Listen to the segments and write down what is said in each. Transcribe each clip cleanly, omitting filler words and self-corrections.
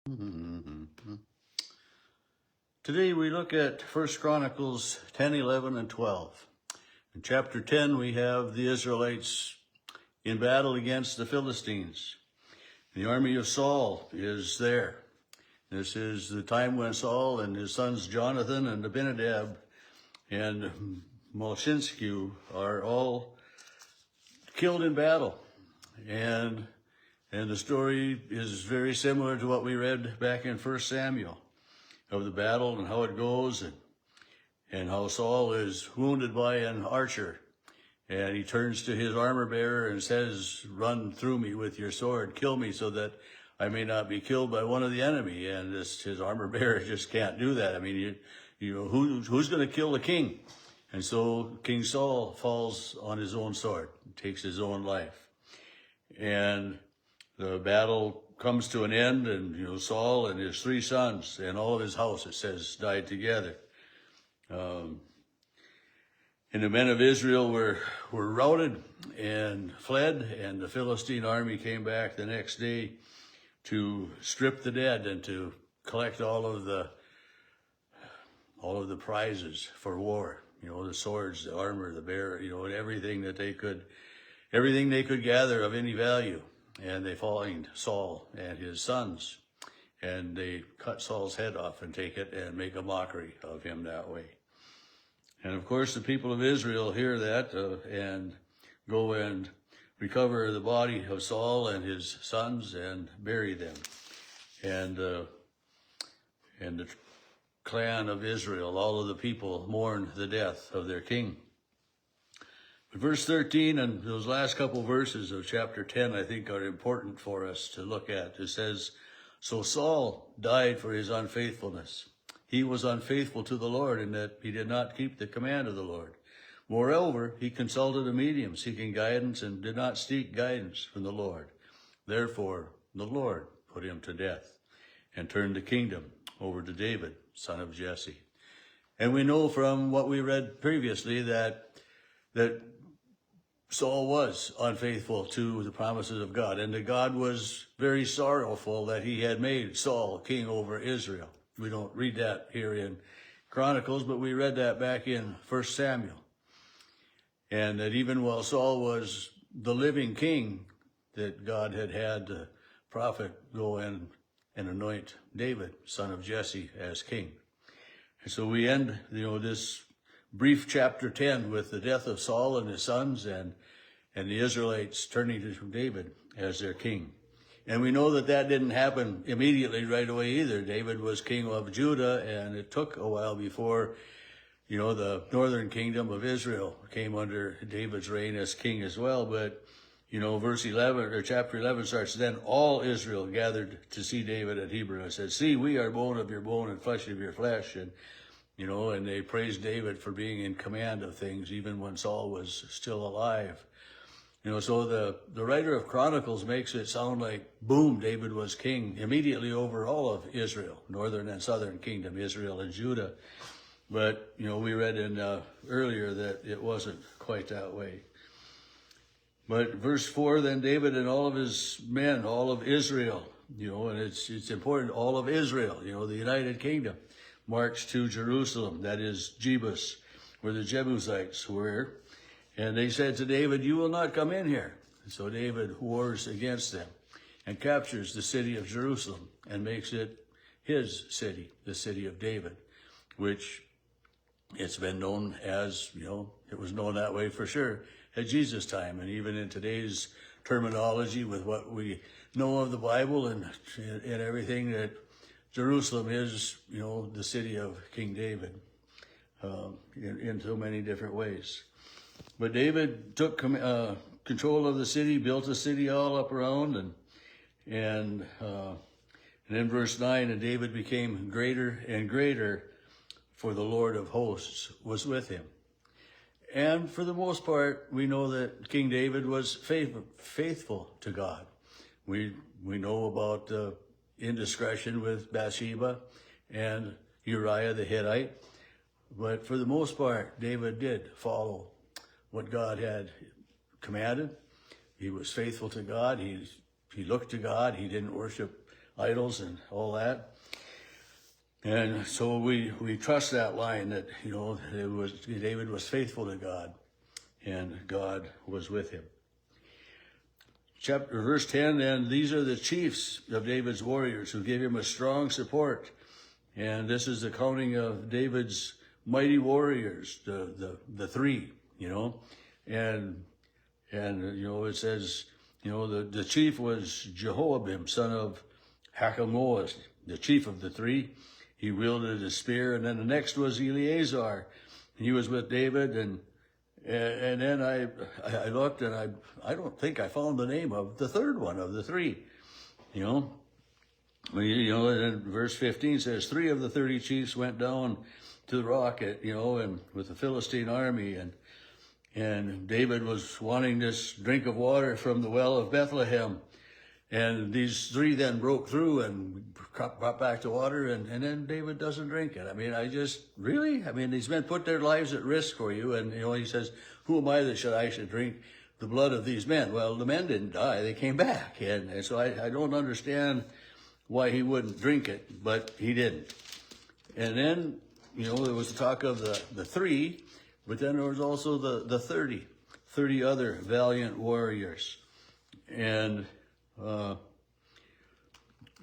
Mhm. Today we look at 1 Chronicles 10, 11, and 12. In chapter 10, we have the Israelites in battle against the Philistines. The army of Saul is there. This is the time when Saul and his sons Jonathan and Abinadab and Malchinsky are all killed in battle. And the story is very similar to what we read back in 1 Samuel of the battle and how it goes, and how Saul is wounded by an archer. And he turns to his armor bearer and says, "Run through me with your sword, kill me so that I may not be killed by one of the enemy." And his armor bearer just can't do that. I mean, you know, who's going to kill the king? And so King Saul falls on his own sword, takes his own life. And the battle comes to an end, and Saul and his 3 sons and all of his house, it says, died together. And the men of Israel were routed and fled, and the Philistine army came back the next day to strip the dead and to collect all of the prizes for war. The swords, the armor, the bear, and everything they could gather of any value. And they find Saul and his sons, and they cut Saul's head off and take it and make a mockery of him that way. And of course, the people of Israel hear that and go and recover the body of Saul and his sons and bury them. And the clan of Israel, all of the people, mourn the death of their king. But verse 13 and those last couple verses of chapter 10, I think, are important for us to look at. It says, "So Saul died for his unfaithfulness. He was unfaithful to the Lord in that he did not keep the command of the Lord. Moreover, he consulted a medium seeking guidance and did not seek guidance from the Lord. Therefore, the Lord put him to death and turned the kingdom over to David, son of Jesse." And we know from what we read previously that Saul was unfaithful to the promises of God, and that God was very sorrowful that he had made Saul king over Israel. We don't read that here in Chronicles, but we read that back in 1 Samuel. And that even while Saul was the living king, that God had the prophet go in and anoint David, son of Jesse, as king. And so we end, this brief chapter 10 with the death of Saul and his sons and the Israelites turning to David as their king. And we know that didn't happen immediately right away either. David was king of Judah, and it took a while before, the northern kingdom of Israel came under David's reign as king as well. But, verse 11 or chapter 11 starts, "Then all Israel gathered to see David at Hebron and said, 'See, we are bone of your bone and flesh of your flesh.'" And they praised David for being in command of things, even when Saul was still alive. So the writer of Chronicles makes it sound like, boom, David was king immediately over all of Israel, northern and southern kingdom, Israel and Judah. But, we read in earlier that it wasn't quite that way. But verse 4, "Then David and all of his men, all of Israel," and it's important, all of Israel, the United Kingdom, marched to Jerusalem, that is Jebus, where the Jebusites were. And they said to David, "You will not come in here." And so David wars against them and captures the city of Jerusalem and makes it his city, the city of David, which it's been known as, it was known that way for sure at Jesus' time. And even in today's terminology with what we know of the Bible and everything, that Jerusalem is, the city of King David in so many different ways. But David took control of the city, built the city all up around, and in verse 9, "And David became greater and greater, for the Lord of hosts was with him." And for the most part, we know that King David was faithful to God. We know about indiscretion with Bathsheba and Uriah the Hittite, but for the most part, David did follow what God had commanded. He was faithful to God. He looked to God. He didn't worship idols and all that. And so we trust that line that, David was faithful to God, and God was with him. Verse 10, and these are the chiefs of David's warriors who gave him a strong support. And this is the counting of David's mighty warriors, the three, And it says, the chief was Jehoiakim, son of Hakamoaz, the chief of the three. He wielded a spear. And then the next was Eleazar. He was with David. And then I looked, and I don't think I found the name of the third one of the three, And then verse 15 says, 3 of the 30 chiefs went down to the rock, and with the Philistine army, and David was wanting this drink of water from the well of Bethlehem. And these 3 then broke through and brought back the water, and then David doesn't drink it. These men put their lives at risk for you, and he says, who am I that I should drink the blood of these men? Well, the men didn't die, they came back, and so I don't understand why he wouldn't drink it, but he didn't. And then, there was talk of the 3, but then there was also the 30 other valiant warriors. And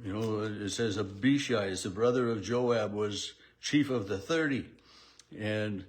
it says Abishai, the brother of Joab, was chief of the 30, and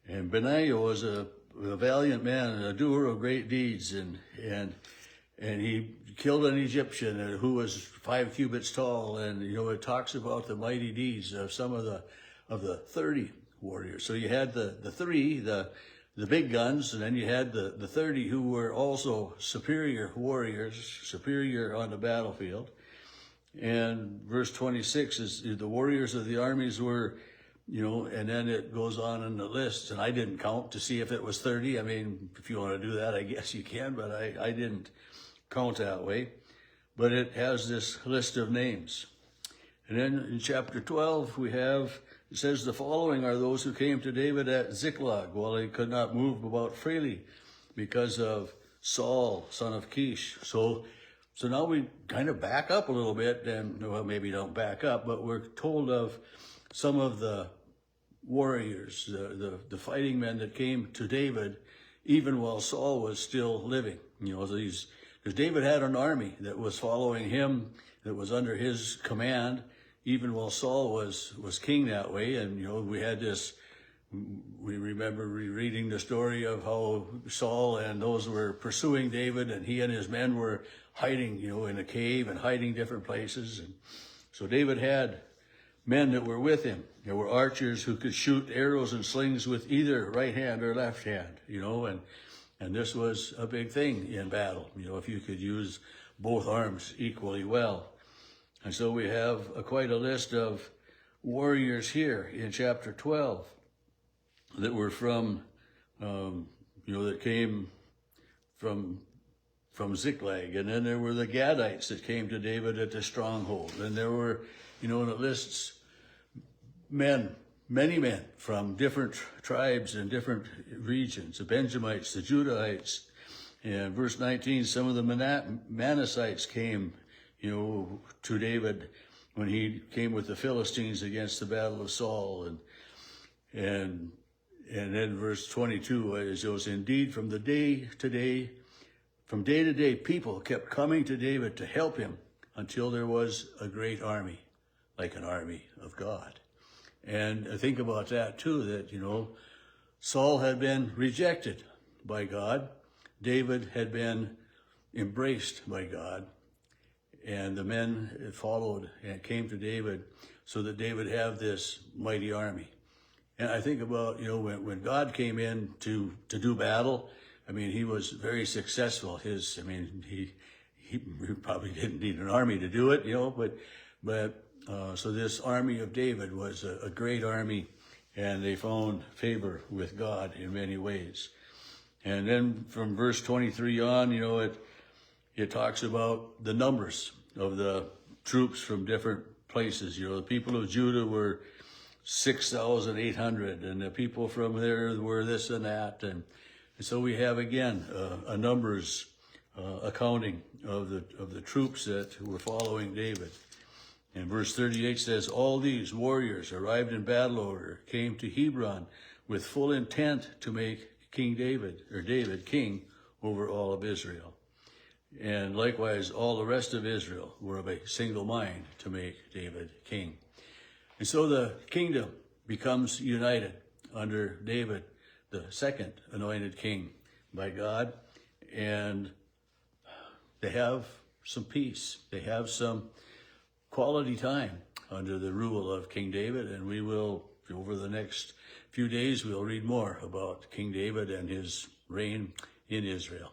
Benaiah was a valiant man and a doer of great deeds, and he killed an Egyptian who was 5 cubits tall, and it talks about the mighty deeds of some of the 30 warriors. So you had the 3, the big guns, and then you had the 30 who were also superior warriors, superior on the battlefield. And verse 26 is the warriors of the armies were, and then it goes on in the list, and I didn't count to see if it was 30. If you want to do that, I guess you can, but I didn't count that way. But it has this list of names. And then in chapter 12, it says, the following are those who came to David at Ziklag while he could not move about freely because of Saul, son of Kish. So now we kind of back up a little bit, and maybe don't back up, but we're told of some of the warriors, the fighting men that came to David even while Saul was still living. Because David had an army that was following him, that was under his command, even while Saul was king that way. And, we had this, we remember reading the story of how Saul and those were pursuing David, and he and his men were hiding, in a cave and hiding different places. And so David had men that were with him. There were archers who could shoot arrows and slings with either right hand or left hand, and this was a big thing in battle, if you could use both arms equally well. And so we have quite a list of warriors here in chapter 12 that were from, that came from Ziklag. And then there were the Gadites that came to David at the stronghold. And there were, and it lists many men from different tribes and different regions, the Benjamites, the Judahites. And verse 19, some of the Manassites came, to David when he came with the Philistines against the battle of Saul. And then verse 22, it goes, indeed, from day to day, people kept coming to David to help him until there was a great army, like an army of God. And I think about that too, that, Saul had been rejected by God. David had been embraced by God. And the men followed and came to David so that David have this mighty army. And I think about, when God came in to do battle, he was very successful. He probably didn't need an army to do it, so this army of David was a great army, and they found favor with God in many ways. And then from verse 23 on, it talks about the numbers of the troops from different places. The people of Judah were 6,800, and the people from there were this and that. And so we have, again, a numbers accounting of the troops that were following David. And verse 38 says, all these warriors arrived in battle order, came to Hebron with full intent to make David king over all of Israel. And likewise, all the rest of Israel were of a single mind to make David king. And so the kingdom becomes united under David, the second anointed king by God. And they have some peace. They have some quality time under the rule of King David. And we will, over the next few days, we'll read more about King David and his reign in Israel.